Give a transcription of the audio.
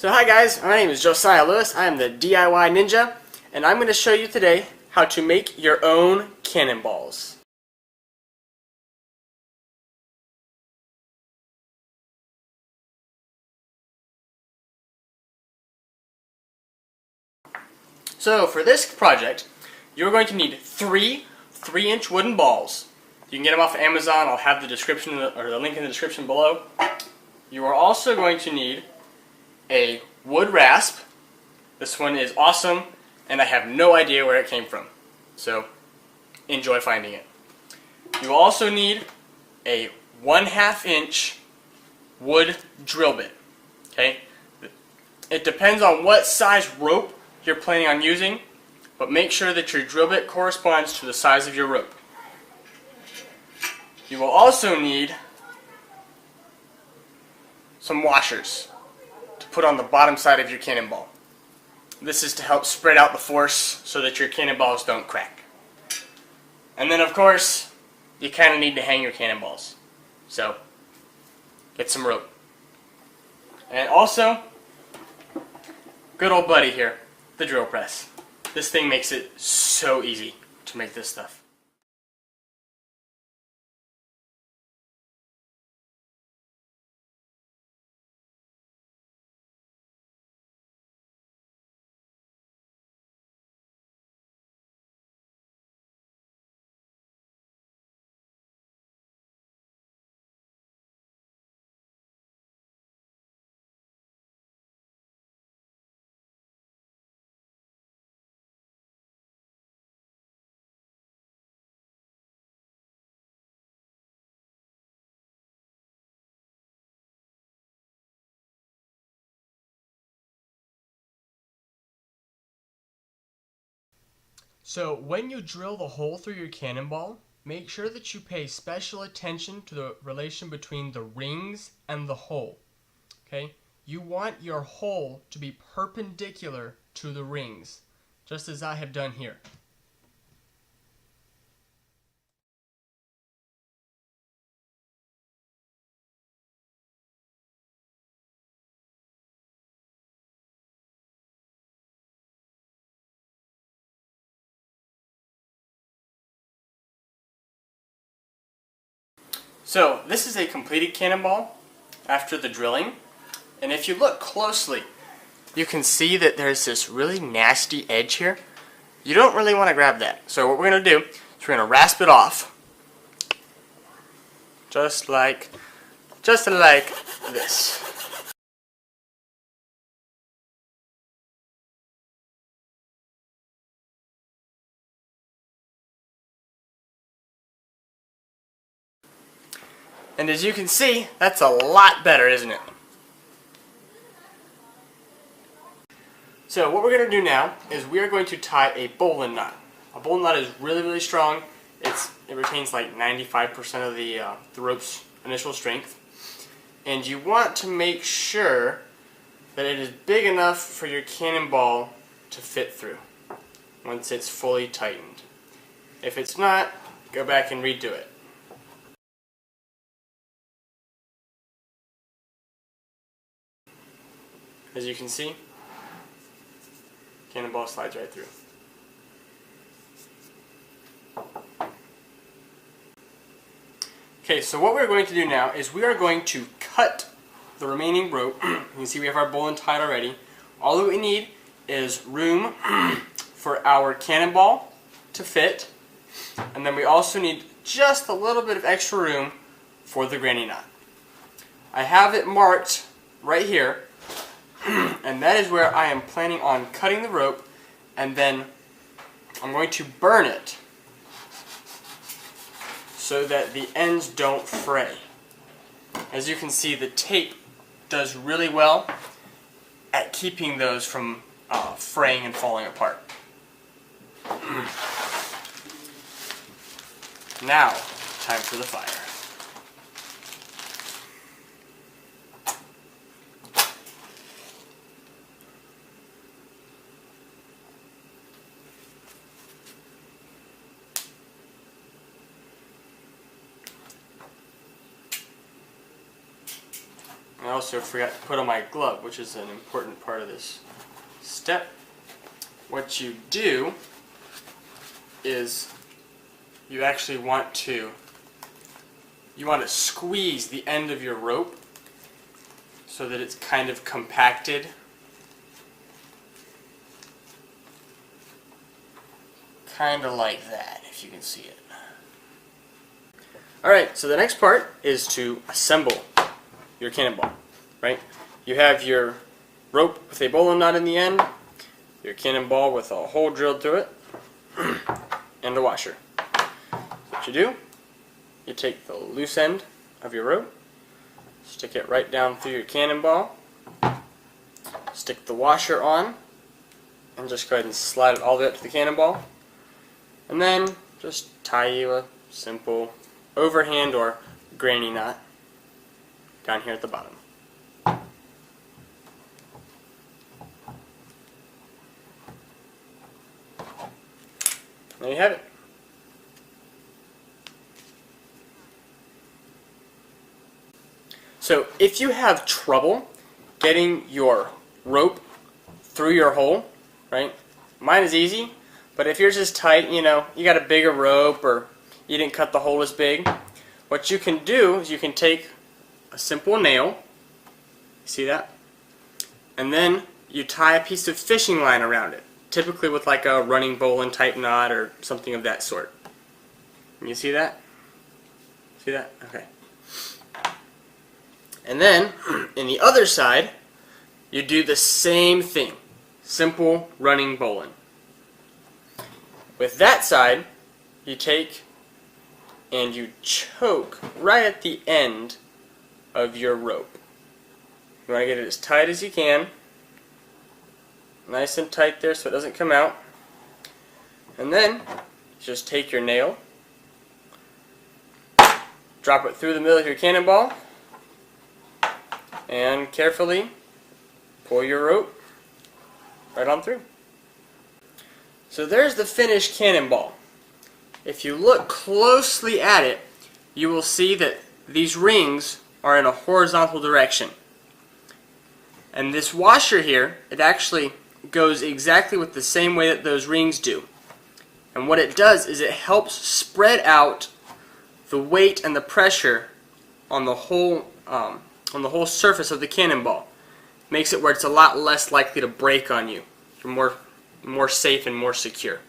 So hi guys, my name is Josiah Lewis. I am the DIY Ninja, and I'm going to show you today how to make your own cannonballs. So for this project, you're going to need three 3-inch wooden balls. You can get them off of Amazon. I'll have the description or the link in the description below. You are also going to need a wood rasp. This one is awesome, and I have no idea where it came from. So enjoy finding it. You also need a 1/2 inch wood drill bit. Okay? It depends on what size rope you're planning on using, but make sure that your drill bit corresponds to the size of your rope. You will also need some washers to put on the bottom side of your cannonball. This is to help spread out the force so that your cannonballs don't crack. And then of course, you kind of need to hang your cannonballs. So, get some rope. And also, good old buddy here, the drill press. This thing makes it so easy to make this stuff. So when you drill the hole through your cannonball, make sure that you pay special attention to the relation between the rings and the hole. Okay? You want your hole to be perpendicular to the rings, just as I have done here. So this is a completed cannonball after the drilling, and if you look closely, you can see that there's this really nasty edge here. You don't really want to grab that. So what we're going to do is we're going to rasp it off, just like this. And as you can see, that's a lot better, isn't it? So what we're going to do now is we are going to tie a bowline knot. A bowline knot is really, really strong. It retains like 95% of the rope's initial strength. And you want to make sure that it is big enough for your cannonball to fit through once it's fully tightened. If it's not, go back and redo it. As you can see, cannonball slides right through. Okay, so what we're going to do now is we are going to cut the remaining rope. You can see we have our bowline tied already. All that we need is room for our cannonball to fit, and then we also need just a little bit of extra room for the granny knot. I have it marked right here. And that is where I am planning on cutting the rope, and then I'm going to burn it so that the ends don't fray. As you can see, the tape does really well at keeping those from fraying and falling apart. Now, time for the fire. also forgot to put on my glove, which is an important part of this step. What you do is you actually want to squeeze the end of your rope so that it's kind of compacted. Kind of like that, if you can see it. Alright, so the next part is to assemble your cannonball, right? You have your rope with a bowline knot in the end, your cannonball with a hole drilled through it, and a washer. What you do, you take the loose end of your rope, stick it right down through your cannonball, stick the washer on, and just go ahead and slide it all the way up to the cannonball, and then just tie you a simple overhand or granny knot down here at the bottom. There you have it. So if you have trouble getting your rope through your hole, right? Mine is easy, but if yours is tight, you know, you got a bigger rope or you didn't cut the hole as big, what you can do is you can take a simple nail, see that? And then you tie a piece of fishing line around it, typically with like a running bowline type knot or something of that sort. Can you see that? See that? Okay. And then, in the other side, you do the same thing. Simple running bowline. With that side, you take and you choke right at the end of your rope. You want to get it as tight as you can. Nice and tight there so it doesn't come out. And then, just take your nail, drop it through the middle of your cannonball, and carefully pull your rope right on through. So there's the finished cannonball. If you look closely at it, you will see that these rings are in a horizontal direction. And this washer here, it actually goes exactly with the same way that those rings do. And what it does is it helps spread out the weight and the pressure on the whole surface of the cannonball. Makes it where it's a lot less likely to break on you. You're more safe and more secure.